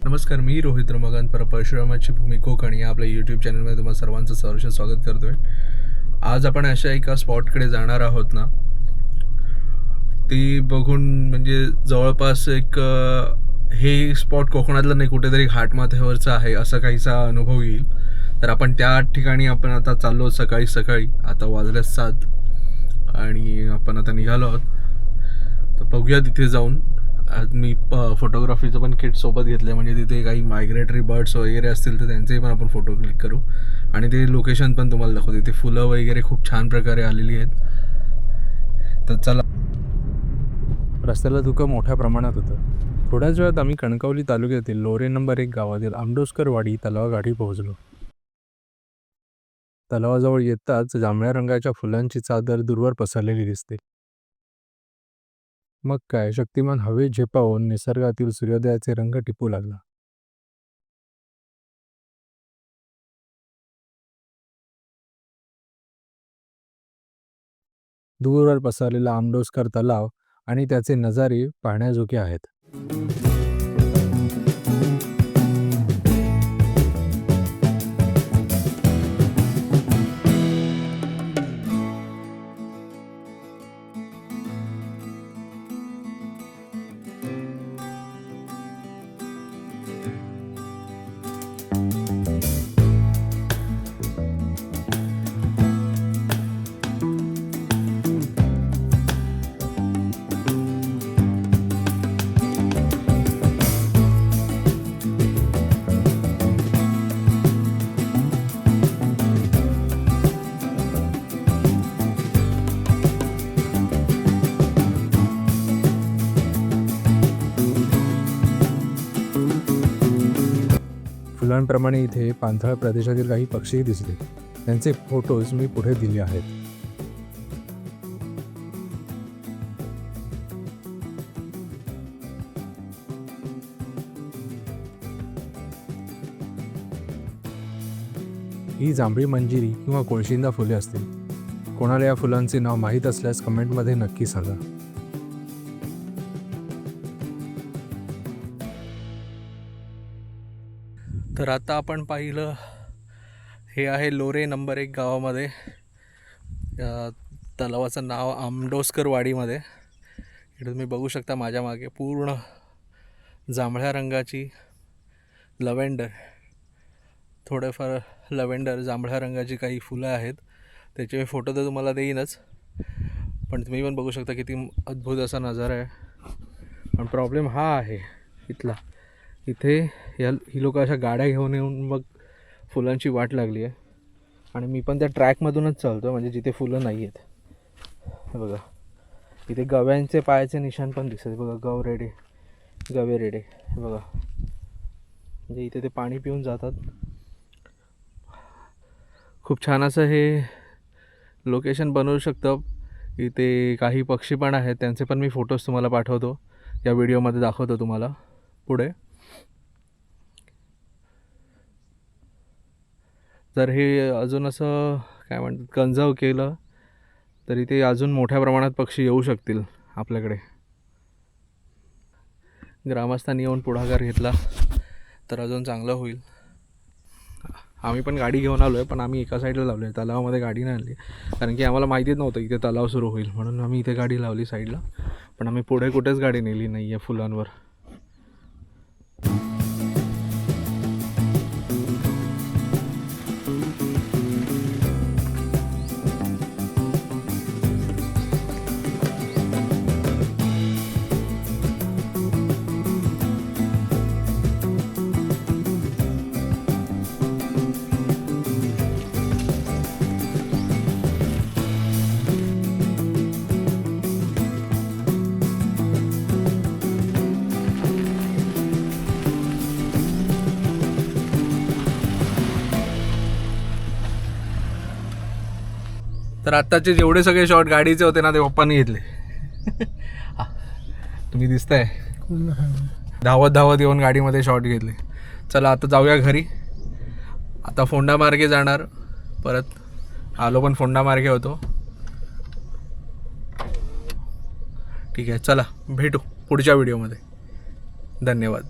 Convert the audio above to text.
नमस्कार, मी रोहित रमाकांत परशुरामाची भूमी कोकण या आपल्या यूट्यूब चॅनलमध्ये तुम्हाला सर्वांचं सहर्ष स्वागत करतोय। आज आपण अशा एका स्पॉटकडे जाणार आहोत ना, ती बघून म्हणजे जवळपास एक हे स्पॉट कोकणातलं नाही, कुठेतरी घाटमाथ्यावरचं आहे असं काहीसा अनुभव येईल। तर आपण त्या ठिकाणी आपण आता चाललो सकाळी आता वाजले 7 आणि आपण आता निघालो आहोत। तर बघूया तिथे जाऊन। आज मी फोटोग्राफीचं पण किट सोबत घेतलं आहे, म्हणजे तिथे काही मायग्रेटरी बर्ड्स वगैरे असतील तर त्यांचेही पण आपण फोटो क्लिक करू आणि ते लोकेशन पण तुम्हाला दाखवतो। तिथे फुलं वगैरे खूप छान प्रकारे आलेली आहेत। तर चला। रस्त्याला धुकं मोठ्या प्रमाणात होतं। थोड्याच वेळात आम्ही कणकवली तालुक्यातील लोरे नंबर 1 गावातील आंबडोसकर वाडी तलावागाठी पोहोचलो। तलावाजवळ येताच जांभळ्या रंगाच्या फुलांची चादर दूरवर पसरलेली दिसते। मग काय, शक्तिमान हवेत झेपावून निसर्गातील सूर्योदयाचे रंग टिपू लागला। दूरवर पसरलेला आंबडोसकर तलाव आणि त्याचे नजारे पाहण्याजोगे आहेत। फुलांप्रमाणे इथे पाणथळ प्रदेशातील काही पक्षीही दिसले। त्यांचे फोटोज मी पुढे दिले आहेत। ही जांभळी मंजिरी किंवा कोळशिंदा फुले असतील। कोणाला या फुलांचे नाव माहीत असल्यास कमेंटमध्ये नक्की सांगा। तर आता आपण पाहिलं, हे आहे लोरे नंबर 1 गावामध्ये। तलावाचं नाव आंबडोसकर वाडीमध्ये। इथे तुम्ही बघू शकता माझ्या मागे पूर्ण जांभळ्या रंगाची लव्हेंडर, थोडेफार लव्हेंडर जांभळ्या रंगाची काही फुलं आहेत। त्याचे फोटो तर तुम्हाला देईनच, पण तुम्ही पण बघू शकता किती अद्भुत असा नजारा आहे। पण प्रॉब्लेम हा आहे इथला, इथे ही लोक अशा गाड्या घेऊन येऊन मग फुलांची वाट लागली आहे आणि मी पण त्या ट्रॅकमधूनच चालतो, म्हणजे जिथे फुलं नाही आहेत। हे बघा, इथे गव्यांचे पायाचे निशाण पण दिसत बघा, गवे रेडे हे बघा, म्हणजे इथे ते पाणी पिऊन जातात। खूप छान असं हे लोकेशन बनवू शकतं। इथे काही पक्षी पण आहेत, त्यांचे पण मी फोटोज तुम्हाला पाठवतो, या व्हिडिओमध्ये दाखवतो तुम्हाला पुढे। जर हे अजून असं काय म्हणतात कंझर्व केलं तरी ते अजून मोठ्या प्रमाणात पक्षी येऊ शकतील आपल्याकडे। ग्रामस्थांनी येऊन पुढाकार घेतला तर अजून चांगलं होईल। आम्ही पण गाडी घेऊन आलो आहे, पण आम्ही एका साईडला लावली आहे, तलावामध्ये गाडी नाही आणली, कारण की आम्हाला माहितीच नव्हतं इथे तलाव सुरू होईल, म्हणून आम्ही इथे गाडी लावली साईडला। पण आम्ही पुढे कुठेच गाडी नेली नाही आहे फुलांवर। तर आत्ताचे जेवढे सगळे शॉट गाडीचे होते ना, ते पप्पांनी घेतले। तुम्ही दिसताय धावत येऊन गाडीमध्ये शॉट घेतले। चला आता जाऊया घरी। आता फोंडा मार्गे जाणार, परत आलो पण फोंडा मार्गे होतो। ठीक आहे, चला भेटू पुढच्या व्हिडिओमध्ये। धन्यवाद।